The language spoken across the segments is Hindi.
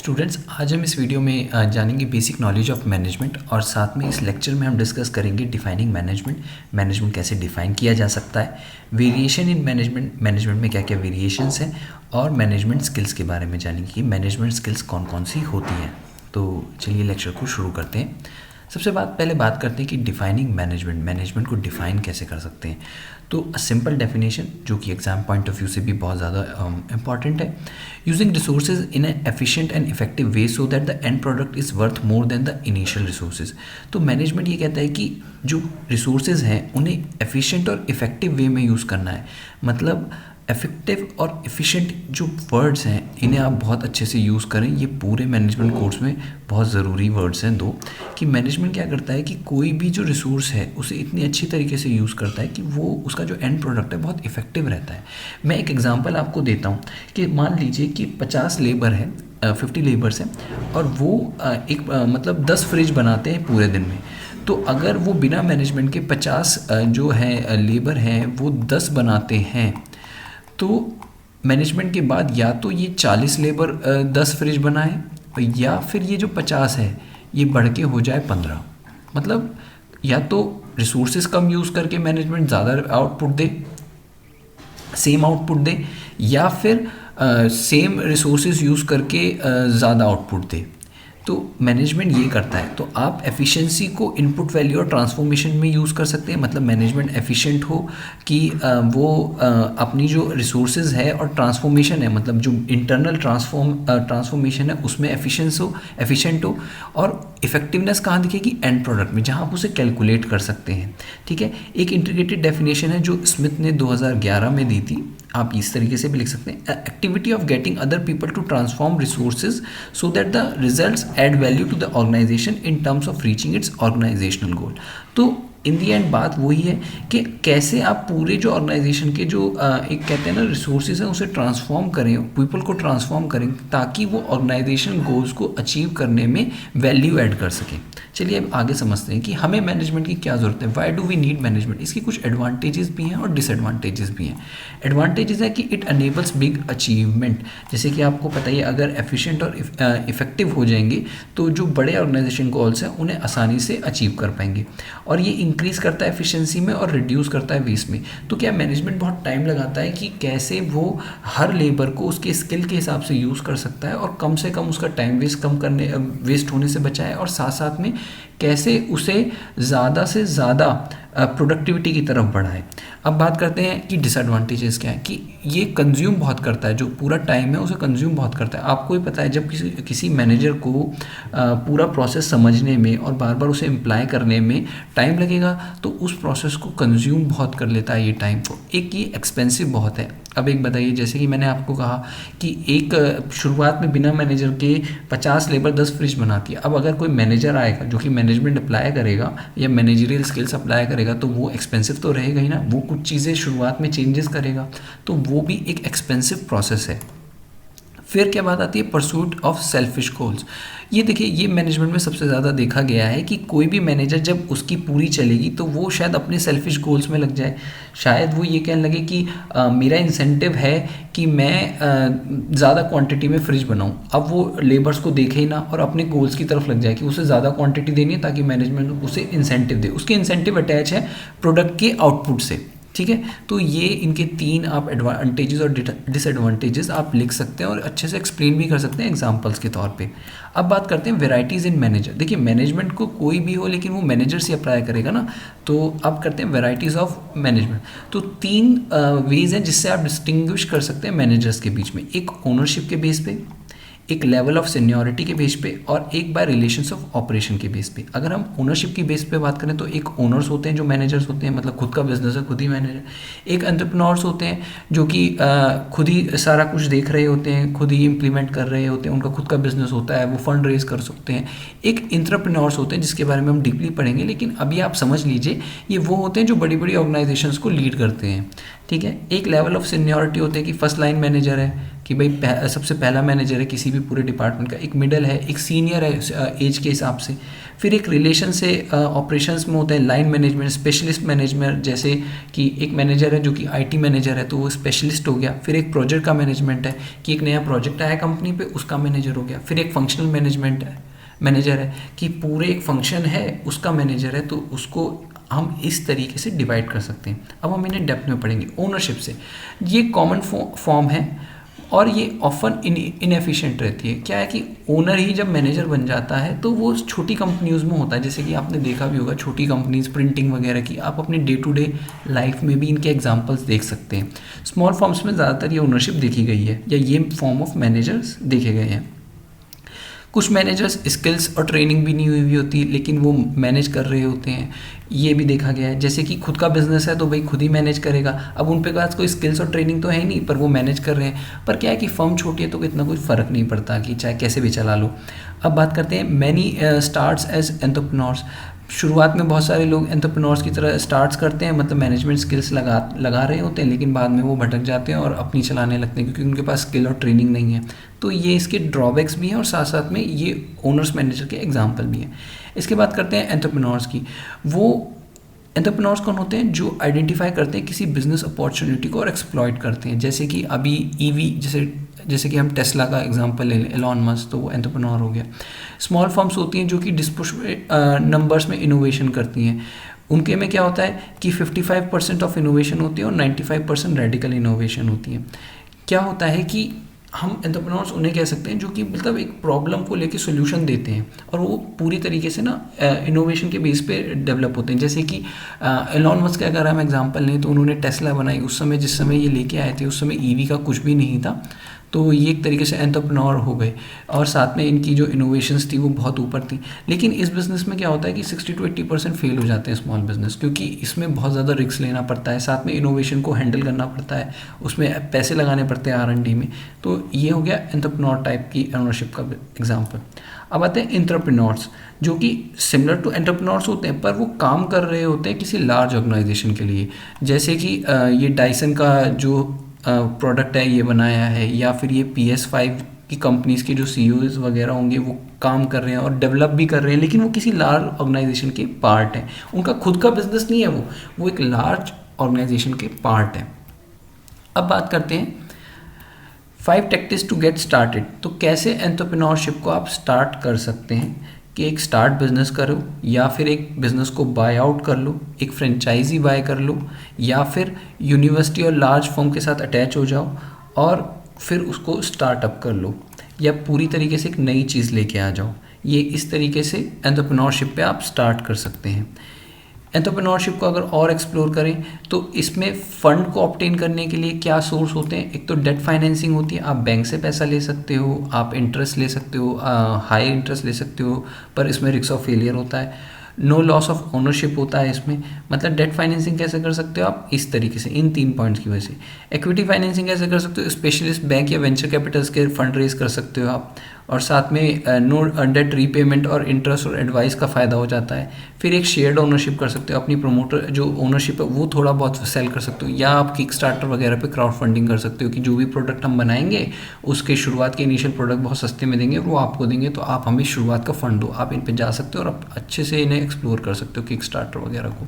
स्टूडेंट्स, आज हम इस वीडियो में जानेंगे बेसिक नॉलेज ऑफ मैनेजमेंट और साथ में इस लेक्चर में हम डिस्कस करेंगे डिफाइनिंग मैनेजमेंट कैसे डिफाइन किया जा सकता है, वेरिएशन इन मैनेजमेंट में क्या क्या वेरिएशंस हैं और मैनेजमेंट स्किल्स के बारे में जानेंगे कि मैनेजमेंट स्किल्स कौन कौन सी होती हैं। तो चलिए लेक्चर को शुरू करते हैं। सबसे पहले बात करते हैं कि डिफाइनिंग मैनेजमेंट को डिफाइन कैसे कर सकते हैं। तो अ सिंपल डेफिनेशन जो कि एग्जाम पॉइंट ऑफ व्यू से भी बहुत ज़्यादा इंपॉर्टेंट है, using resources in an efficient and effective way so that the end product is worth more than the initial resources. तो मैनेजमेंट ये कहता है कि जो रिसोर्सेज हैं उन्हें एफिशिएंट और इफेक्टिव वे में यूज़ करना है। मतलब इफेक्टिव और एफिशिएंट जो वर्ड्स हैं इन्हें आप बहुत अच्छे से यूज़ करें। ये पूरे मैनेजमेंट कोर्स में बहुत ज़रूरी वर्ड्स हैं दो, कि मैनेजमेंट क्या करता है कि कोई भी जो रिसोर्स है उसे इतनी अच्छी तरीके से यूज़ करता है कि वो उसका जो एंड प्रोडक्ट है बहुत इफेक्टिव रहता है। मैं एक एग्जांपल आपको देता हूँ कि मान लीजिए कि 50 लेबर है, 50 लेबर्स हैं और वो मतलब 10 फ्रिज बनाते हैं पूरे दिन में। तो अगर वो बिना मैनेजमेंट के 50 जो है लेबर हैं वो 10 बनाते हैं, तो मैनेजमेंट के बाद या तो ये 40 लेबर 10 फ्रिज बनाए या फिर ये जो 50 है ये बढ़ के हो जाए 15। मतलब या तो रिसोर्सेज कम यूज़ करके मैनेजमेंट ज़्यादा आउटपुट दे, सेम आउटपुट दे, या फिर सेम रिसोर्सेज यूज़ करके ज़्यादा आउटपुट दे। तो मैनेजमेंट ये करता है। तो आप एफिशिएंसी को इनपुट वैल्यू और ट्रांसफॉर्मेशन में यूज़ कर सकते हैं। मतलब मैनेजमेंट एफिशिएंट हो कि वो अपनी जो रिसोर्सेज है और ट्रांसफॉर्मेशन है, मतलब जो इंटरनल ट्रांसफॉर्मेशन है उसमें एफिशिएंट हो। और इफेक्टिवनेस कहाँ दिखेगी? एंड प्रोडक्ट में, जहाँ आप उसे कैलकुलेट कर सकते हैं। ठीक है, एक इंटीग्रेटेड डेफिनेशन है जो स्मिथ ने 2011 में दी थी। आप इस तरीके से भी लिख सकते हैं, activity of getting other people to transform resources so that the results add value to the organization in terms of reaching its organizational goal. तो इन दी एंड बात वही है कि कैसे आप पूरे जो ऑर्गेनाइजेशन के जो एक कहते हैं ना रिसोर्सेज हैं उसे ट्रांसफॉर्म करें, पीपल को ट्रांसफॉर्म करें ताकि वो ऑर्गेनाइजेशन गोल्स को अचीव करने में वैल्यू ऐड कर सकें। चलिए अब आगे समझते हैं कि हमें मैनेजमेंट की क्या ज़रूरत है। Why do we need management? इसकी कुछ एडवांटेजेस भी हैं और डिसएडवांटेजेस भी हैं। एडवांटेजेस है कि इट अनेबल्स बिग अचीवमेंट। जैसे कि आपको पता ही है, अगर एफिशिएंट और इफेक्टिव हो जाएंगे तो जो बड़े ऑर्गेनाइजेशन गोल्स हैं उन्हें आसानी से अचीव कर पाएंगे। और ये इंक्रीज़ करता है एफिशिएंसी में और रिड्यूस करता है वेस्ट में। तो क्या मैनेजमेंट बहुत टाइम लगाता है कि कैसे वो हर लेबर को उसके स्किल के हिसाब से यूज़ कर सकता है और कम से कम उसका टाइम वेस्ट होने से बचाए, और साथ साथ में कैसे उसे ज़्यादा से ज़्यादा प्रोडक्टिविटी की तरफ बढ़ाए। अब बात करते हैं कि डिसएडवांटेजेस क्या है। कि ये कंज्यूम बहुत करता है, जो पूरा टाइम है उसे कंज्यूम बहुत करता है। आपको ही पता है, जब किसी मैनेजर को पूरा प्रोसेस समझने में और बार बार उसे इम्प्लाई करने में टाइम लगेगा तो उस प्रोसेस को कंज्यूम बहुत कर लेता है ये टाइम को। एक ये एक्सपेंसिव बहुत है। अब एक बताइए, जैसे कि मैंने आपको कहा कि एक शुरुआत में बिना मैनेजर के 50 लेबर 10 फ्रिज बनाती है। अब अगर कोई मैनेजर आएगा जो कि मैनेजमेंट अप्लाई करेगा या मैनेजरियल स्किल्स अप्लाई करेगा तो वो एक्सपेंसिव तो रहेगा ही ना। वो कुछ चीज़ें शुरुआत में चेंजेस करेगा, तो वो भी एक एक्सपेंसिव प्रोसेस है। फिर क्या बात आती है? Pursuit of selfish goals. ये देखिए, ये मैनेजमेंट में सबसे ज़्यादा देखा गया है कि कोई भी मैनेजर जब उसकी पूरी चलेगी तो वो शायद अपने सेल्फिश गोल्स में लग जाए। शायद वो ये कहने लगे कि मेरा इंसेंटिव है कि मैं ज़्यादा क्वांटिटी में फ्रिज बनाऊं। अब वो लेबर्स को देखे ही ना और अपने गोल्स की तरफ लग जाए कि उसे ज़्यादा क्वांटिटी देनी है ताकि मैनेजमेंट उसे इंसेंटिव दे। उसके इंसेंटिव अटैच है प्रोडक्ट के आउटपुट से। ठीक है, तो ये इनके 3 आप एडवांटेजेस और डिसएडवांटेजेस आप लिख सकते हैं और अच्छे से एक्सप्लेन भी कर सकते हैं एग्जांपल्स के तौर पे। अब बात करते हैं वेराइटीज़ इन मैनेजर। देखिए, मैनेजमेंट को कोई भी हो लेकिन वो मैनेजर से अप्लाई करेगा ना। तो अब करते हैं वेराइटीज़ ऑफ मैनेजमेंट। तो 3 वेज हैं जिससे आप डिस्टिंग्विश कर सकते हैं मैनेजर्स के बीच में। एक ओनरशिप के बेस पे, एक लेवल ऑफ सीनियरिटी के बेस पे, और एक बाय रिलेशंस ऑफ ऑपरेशन के बेस पे। अगर हम ओनरशिप की बेस पे बात करें तो एक ओनर्स होते हैं जो मैनेजर्स होते हैं, मतलब खुद का बिजनेस है खुद ही मैनेजर। एक एंटरप्रेन्योर्स होते हैं जो कि खुद ही सारा कुछ देख रहे होते हैं, खुद ही इम्प्लीमेंट कर रहे होते हैं, उनका खुद का बिजनेस होता है, वो फंड रेज कर सकते हैं। एक एंटरप्रेन्योर्स होते हैं जिसके बारे में हम डीपली पढ़ेंगे, लेकिन अभी आप समझ लीजिए ये वो होते हैं जो बड़ी बड़ी ऑर्गेनाइजेशंस को लीड करते हैं। ठीक है, एक लेवल ऑफ सीनियरिटी होते हैं कि फर्स्ट लाइन मैनेजर है, कि भाई सबसे पहला मैनेजर है किसी भी पूरे डिपार्टमेंट का, एक मिडल है, एक सीनियर है एज के हिसाब से, फिर एक रिलेशन से ऑपरेशंस में होता है लाइन मैनेजमेंट, स्पेशलिस्ट मैनेजमेंट, जैसे कि एक मैनेजर है जो कि आईटी मैनेजर है तो वो स्पेशलिस्ट हो गया, फिर एक प्रोजेक्ट का मैनेजमेंट है कि एक नया प्रोजेक्ट आया कंपनी पे उसका मैनेजर हो गया, फिर एक फंक्शनल मैनेजर है कि पूरे एक फंक्शन है उसका मैनेजर है, तो उसको हम इस तरीके से डिवाइड कर सकते हैं। अब हम इन्हें डेप्थ में पढ़ेंगे। ओनरशिप से ये कॉमन फॉर्म है और ये ऑफन इनएफिशिएंट रहती है। क्या है कि ओनर ही जब मैनेजर बन जाता है तो वो छोटी कंपनीज में होता है, जैसे कि आपने देखा भी होगा छोटी कंपनीज प्रिंटिंग वगैरह की, आप अपने डे टू डे लाइफ में भी इनके एग्जांपल्स देख सकते हैं। स्मॉल फॉर्म्स में ज़्यादातर ये ओनरशिप देखी गई है या ये फॉर्म ऑफ मैनेजर्स देखे गए हैं। कुछ मैनेजर्स स्किल्स और ट्रेनिंग भी नहीं हुई होती लेकिन वो मैनेज कर रहे होते हैं, ये भी देखा गया है। जैसे कि खुद का बिजनेस है तो भाई खुद ही मैनेज करेगा, अब उन पे पास कोई स्किल्स और ट्रेनिंग तो है ही नहीं पर वो मैनेज कर रहे हैं। पर क्या है कि फर्म छोटी है तो इतना कोई फ़र्क नहीं पड़ता कि चाहे कैसे भी चला लो। अब बात करते हैं मैनी स्टार्ट्स एज एंटरप्रेन्योर्स। शुरुआत में बहुत सारे लोग एंटरप्रेन्योर्स की तरह स्टार्ट्स करते हैं, मतलब मैनेजमेंट स्किल्स लगा रहे होते हैं, लेकिन बाद में वो भटक जाते हैं और अपनी चलाने लगते हैं क्योंकि उनके पास स्किल और ट्रेनिंग नहीं है। तो ये इसके ड्रॉबैक्स भी हैं और साथ साथ में ये ओनर्स मैनेजर के एग्जाम्पल भी हैं। इसके बाद करते हैं एंटरप्रेन्योर्स की। वो एंटरप्रेन्योर्स कौन होते हैं? जो आइडेंटिफाई करते हैं किसी बिजनेस अपॉर्चुनिटी को और एक्सप्लॉइट करते हैं। जैसे कि अभी ईवी जैसे कि हम टेस्ला का एग्जांपल ले लें, एलॉन मस्क, तो वो एंटरप्रेन्योर हो गया। स्मॉल फर्म्स होती हैं जो कि नंबर्स में इनोवेशन करती हैं। उनके में क्या होता है कि 55% ऑफ इनोवेशन होती है और 95% रेडिकल इनोवेशन होती है। क्या होता है कि हम एंटरप्रेन्योर्स उन्हें कह सकते हैं जो कि मतलब एक प्रॉब्लम को लेके सॉल्यूशन देते हैं और वो पूरी तरीके से ना इनोवेशन के बेस पे डेवलप होते हैं। जैसे कि एलॉन मस्क का अगर हम एग्जांपल लें तो उन्होंने टेस्ला बनाई, उस समय जिस समय ये लेके आए थे उस समय ईवी का कुछ भी नहीं था, तो ये एक तरीके से एंटरप्रेन्योर हो गए और साथ में इनकी जो इनोवेशंस थी वो बहुत ऊपर थी। लेकिन इस बिज़नेस में क्या होता है कि 60 to 80% फेल हो जाते हैं स्मॉल बिजनेस, क्योंकि इसमें बहुत ज़्यादा रिस्क लेना पड़ता है, साथ में इनोवेशन को हैंडल करना पड़ता है, उसमें पैसे लगाने पड़ते हैं R&D में। तो ये हो गया एंटरप्रेन्योर टाइप की ओनरशिप का एग्जाम्पल। अब आते हैं इंटरप्रेन्योर्स, जो कि सिमिलर टू एंटरप्रेन्योर्स होते हैं पर वो काम कर रहे होते हैं किसी लार्ज ऑर्गेनाइजेशन के लिए। जैसे कि ये डाइसन का जो प्रोडक्ट है ये बनाया है, या फिर ये PS5 की कंपनीज़ के जो CEOs वगैरह होंगे वो काम कर रहे हैं और डेवलप भी कर रहे हैं, लेकिन वो किसी लार्ज ऑर्गेनाइजेशन के पार्ट हैं। उनका खुद का बिजनेस नहीं है, वो एक लार्ज ऑर्गेनाइजेशन के पार्ट हैं। अब बात करते हैं 5 टैक्टिक्स टू गेट स्टार्टेड। तो कैसे एंटरप्रेन्योरशिप को आप स्टार्ट कर सकते हैं कि एक स्टार्ट बिजनेस करो, या फिर एक बिज़नेस को बाय आउट कर लो, एक फ्रेंचाइजी बाय कर लो, या फिर यूनिवर्सिटी और लार्ज फर्म के साथ अटैच हो जाओ और फिर उसको स्टार्टअप कर लो, या पूरी तरीके से एक नई चीज़ लेके आ जाओ। ये इस तरीके से एंटरप्रेन्योरशिप पे आप स्टार्ट कर सकते हैं। एंटरप्रेन्योरशिप को अगर और एक्सप्लोर करें तो इसमें फ़ंड को ऑब्टेन करने के लिए क्या सोर्स होते हैं? एक तो डेट फाइनेंसिंग होती है, आप बैंक से पैसा ले सकते हो, आप इंटरेस्ट ले सकते हो, हाई इंटरेस्ट ले सकते हो, पर इसमें रिस्क ऑफ फेलियर होता है। नो लॉस ऑफ ओनरशिप होता है इसमें। मतलब डेट फाइनेंसिंग कैसे कर सकते हो आप? इस तरीके से, इन 3 पॉइंट्स की वजह से। इक्विटी फाइनेंसिंग कैसे कर सकते हो? स्पेशलिस्ट बैंक या वेंचर कैपिटल्स के फंड रेज कर सकते हो आप, और साथ में नो डेट रीपेमेंट और इंटरेस्ट और एडवाइस का फ़ायदा हो जाता है। फिर एक शेयर्ड ओनरशिप कर सकते हो, अपनी प्रमोटर जो ओनरशिप है वो थोड़ा बहुत सेल कर सकते हो, या आप किक स्टार्टर वगैरह पे क्राउड फंडिंग कर सकते हो कि जो भी प्रोडक्ट हम बनाएंगे उसके शुरुआत के इनिशियल प्रोडक्ट बहुत सस्ते में देंगे, वो आपको देंगे, तो आप हमें शुरुआत का फंड दो। आप इन पे जा सकते हो और आप अच्छे से इन्हें एक्सप्लोर कर सकते हो किक स्टार्टर वगैरह को,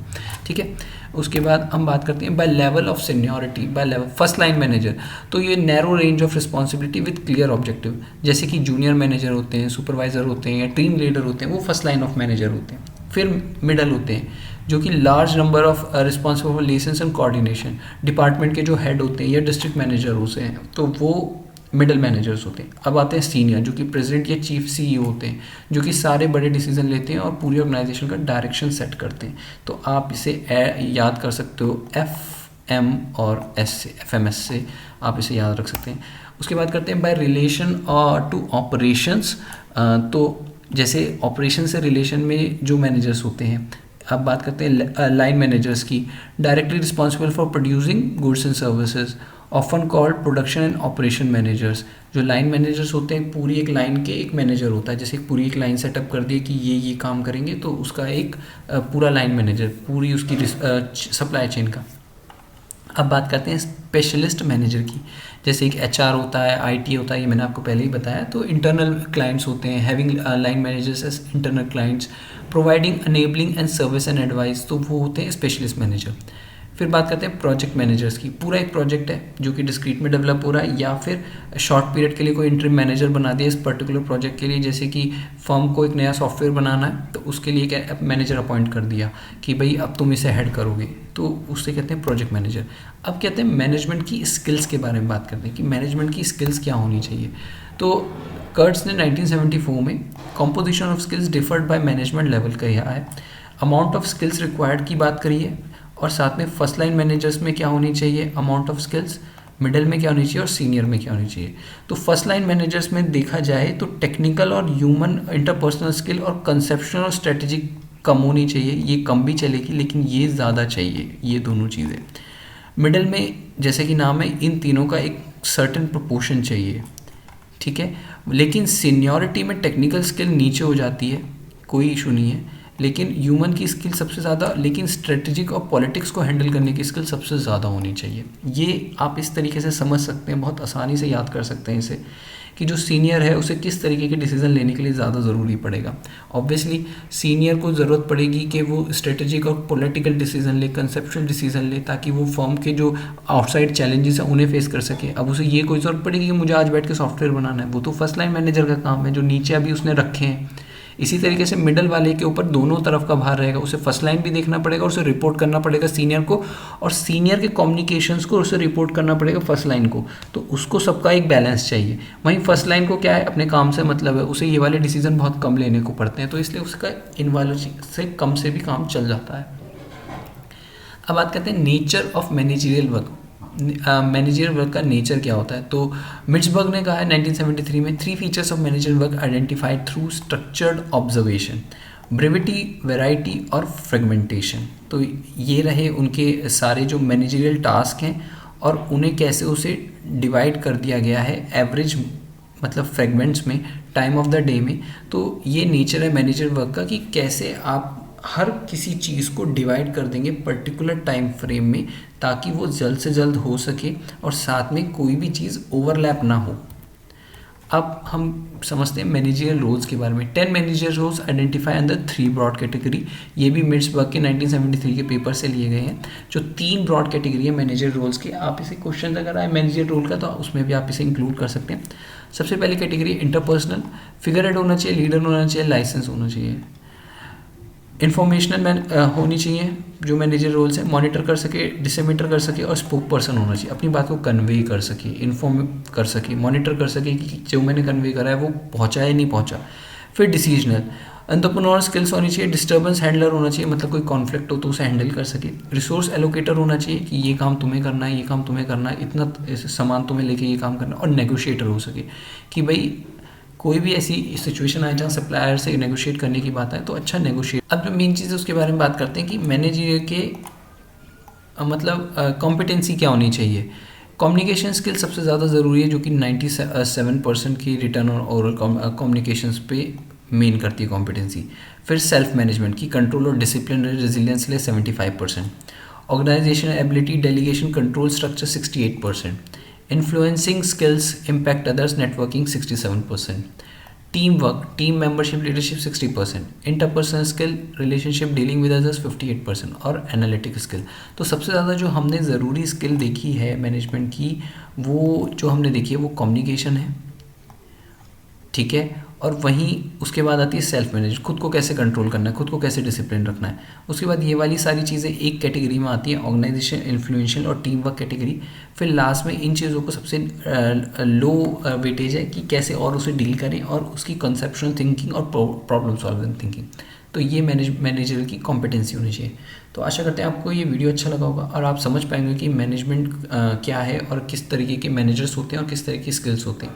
ठीक है। उसके बाद हम बात करते हैं by level of seniority, by level. First line manager, तो ये narrow range of responsibility with clear objective. जैसे कि जूनियर मैनेजर होते हैं, सुपरवाइजर होते हैं, या टीम लीडर होते हैं, वो फर्स्ट लाइन ऑफ मैनेजर होते हैं। फिर मिडल होते हैं जो कि large number of responsible for license and coordination, department के जो हेड होते हैं या डिस्ट्रिक्ट मैनेजर होते हैं, तो वो मिडल मैनेजर्स होते हैं। अब आते हैं सीनियर, जो कि प्रेसिडेंट या चीफ CEO होते हैं, जो कि सारे बड़े डिसीजन लेते हैं और पूरी ऑर्गेनाइजेशन का डायरेक्शन सेट करते हैं। तो आप इसे याद कर सकते हो FM और S से, FMS से आप इसे याद रख सकते हैं। उसके बाद करते हैं बाय रिलेशन टू ऑपरेशंस। तो जैसे ऑपरेशन से रिलेशन में जो मैनेजर्स होते हैं। अब बात करते हैं लाइन मैनेजर्स की। Directly responsible for producing goods and services, often called production and operation managers. जो लाइन मैनेजर्स होते हैं, पूरी एक लाइन के एक मैनेजर होता है, जैसे पूरी एक लाइन सेटअप कर दी कि ये काम करेंगे, तो उसका एक पूरा लाइन मैनेजर, पूरी उसकी सप्लाई चेन का। अब बात करते हैं स्पेशलिस्ट मैनेजर की। जैसे एक HR होता है, IT होता है, ये मैंने आपको पहले ही बताया। तो इंटरनल क्लाइंट्स होते हैं, having line managers as internal clients, providing enabling and service and advice, तो वो होते हैं स्पेशलिस्ट मैनेजर। फिर बात करते हैं प्रोजेक्ट मैनेजर्स की। पूरा एक प्रोजेक्ट है जो कि डिस्क्रीट में डेवलप हो रहा है, या फिर शॉर्ट पीरियड के लिए कोई इंटरिम मैनेजर बना दिया इस पर्टिकुलर प्रोजेक्ट के लिए, जैसे कि फर्म को एक नया सॉफ्टवेयर बनाना है तो उसके लिए एक मैनेजर अपॉइंट कर दिया कि भाई अब तुम इसे हेड करोगे, तो उससे कहते हैं प्रोजेक्ट मैनेजर। अब कहते हैं मैनेजमेंट की स्किल्स के बारे में बात करते हैं कि मैनेजमेंट की स्किल्स क्या होनी चाहिए। तो कर्ट्स ने 1974 में composition of skills deferred by management level कहा है। अमाउंट ऑफ स्किल्स रिक्वायर्ड की बात करिए, और साथ में फर्स्ट लाइन मैनेजर्स में क्या होनी चाहिए, अमाउंट ऑफ स्किल्स, मिडिल में क्या होनी चाहिए और सीनियर में क्या होनी चाहिए। तो फर्स्ट लाइन मैनेजर्स में देखा जाए तो टेक्निकल और ह्यूमन इंटरपर्सनल स्किल और कंसेप्शनल और स्ट्रेटेजिक कम होनी चाहिए, ये कम भी चलेगी लेकिन ये ज़्यादा चाहिए, ये दोनों चीज़ें। मिडिल में जैसे कि नाम है, इन तीनों का एक सर्टेन प्रोपोर्शन चाहिए, ठीक है। लेकिन सीनियरिटी में टेक्निकल स्किल नीचे हो जाती है, कोई इशू नहीं है, लेकिन ह्यूमन की स्किल सबसे ज़्यादा, लेकिन स्ट्रेटेजिक और पॉलिटिक्स को हैंडल करने की स्किल सबसे ज़्यादा होनी चाहिए। ये आप इस तरीके से समझ सकते हैं, बहुत आसानी से याद कर सकते हैं इसे, कि जो सीनियर है उसे किस तरीके के डिसीजन लेने के लिए ज़्यादा ज़रूरी पड़ेगा। ऑब्वियसली सीनियर को ज़रूरत पड़ेगी कि वो स्ट्रेटेजिक और पॉलिटिकल डिसीजन ले, कंसेप्चुअल डिसीजन ले, ताकि वो फर्म के जो आउटसाइड चैलेंजेस हैं उन्हें फेस कर सके। अब उसे ये कोई ज़रूरत पड़ेगी कि मुझे आज बैठ के सॉफ्टवेयर बनाना है, वो तो फर्स्ट लाइन मैनेजर का काम है जो नीचे अभी उसने रखे हैं। इसी तरीके से मिडल वाले के ऊपर दोनों तरफ का भार रहेगा, उसे फर्स्ट लाइन भी देखना पड़ेगा और उसे रिपोर्ट करना पड़ेगा सीनियर को, और सीनियर के कम्युनिकेशंस को उसे रिपोर्ट करना पड़ेगा फर्स्ट लाइन को। तो उसको सबका एक बैलेंस चाहिए। वहीं फर्स्ट लाइन को क्या है, अपने काम से मतलब है, उसे ये वाले डिसीजन बहुत कम लेने को पड़ते हैं, तो इसलिए उसका इन्वॉल्व से कम से भी काम चल जाता है। अब बात करते हैं nature of managerial work. Managerial work का नेचर क्या होता है। तो मिट्सबर्ग ने कहा है 1973 में, 3 features of managerial work identified through structured observation, brevity, variety और फ्रेगमेंटेशन। तो ये रहे उनके सारे जो मैनेजरियल टास्क हैं और उन्हें कैसे उसे डिवाइड कर दिया गया है एवरेज मतलब फ्रेगमेंट्स में, टाइम ऑफ द डे में। तो ये नेचर है मैनेजरियल वर्क का कि कैसे आप हर किसी चीज़ को डिवाइड कर देंगे पर्टिकुलर टाइम फ्रेम में, ताकि वो जल्द से जल्द हो सके और साथ में कोई भी चीज़ ओवरलैप ना हो। अब हम समझते हैं मैनेजरियल रोल्स के बारे में। 10 managerial roles identify under 3 broad category. ये भी मिट्सबर्ग के 1973 के पेपर से लिए गए हैं। जो 3 ब्रॉड कैटेगरी है मैनेजरियल रोल्स की, आप इसे क्वेश्चन अगर आए मैनेजरियल रोल का तो उसमें भी आप इसे इंक्लूड कर सकते हैं। सबसे पहली कैटेगरी इंटरपर्सनल, फिगर हेड होना चाहिए, लीडर होना चाहिए, लाइसेंस होना चाहिए। इन्फॉर्मेशनल होनी चाहिए जो मैनेजर रोल्स है, मॉनिटर कर सके, डिसमिटर कर सके और स्पोक पर्सन होना चाहिए, अपनी बात को कन्वे कर सके, इन्फॉर्म कर सके, मॉनिटर कर सके कि जो मैंने कन्वे करा है वो पहुंचा या नहीं पहुंचा। फिर डिसीजनल एंटरप्रेन्योर स्किल्स होनी चाहिए, डिस्टर्बेंस हैंडलर होना चाहिए, मतलब कोई कॉन्फ्लिक्ट हो तो उसे हैंडल कर सके। रिसोर्स एलोकेटर होना चाहिए कि ये काम तुम्हें करना है, ये काम तुम्हें करना है, इतना सामान तुम्हें लेके ये काम करना है। और नेगोशिएटर हो सके कि भाई कोई भी ऐसी सिचुएशन आए जहाँ सप्लायर से नेगोशिएट करने की बात है तो अच्छा नेगोशिएट। अब जो मेन चीज़ है उसके बारे में बात करते हैं कि मैनेजर के मतलब कॉम्पिटेंसी क्या होनी चाहिए। कम्युनिकेशन स्किल सबसे ज़्यादा ज़रूरी है, जो कि 97% की रिटर्न और ओरल कम्युनिकेशंस पे मेन करती है कॉम्पिटेंसी। फिर सेल्फ मैनेजमेंट की कंट्रोल और डिसिप्लिन रेजिलियंस ले 75%, organisation ability, delegation, control structure 68%, influencing skills, impact others, networking 67%, team work, team membership, leadership 60%, interpersonal skill, relationship, dealing with others 58% और एनालिटिक स्किल। तो सबसे ज़्यादा जो हमने ज़रूरी स्किल देखी है मैनेजमेंट की, वो जो हमने देखी है वो कम्युनिकेशन है, ठीक है। और वहीं उसके बाद आती है सेल्फ मैनेज, खुद को कैसे कंट्रोल करना है, खुद को कैसे डिसिप्लिन रखना है। उसके बाद ये वाली सारी चीज़ें एक कैटेगरी में आती हैं, ऑर्गेनाइजेशन, इन्फ्लुएंशियल और टीम वर्क कैटेगरी। फिर लास्ट में इन चीज़ों को सबसे लो वेटेज है कि कैसे और उसे डील करें और उसकी कंसेप्शनल थिंकिंग और प्रॉब्लम सॉल्विंग थिंकिंग। तो ये मैनेजर की कॉम्पिटेंसी होनी चाहिए। तो आशा करते हैं आपको ये वीडियो अच्छा लगा होगा और आप समझ पाएंगे कि मैनेजमेंट क्या है और किस तरीके के मैनेजर्स होते हैं और किस तरह की स्किल्स होते हैं।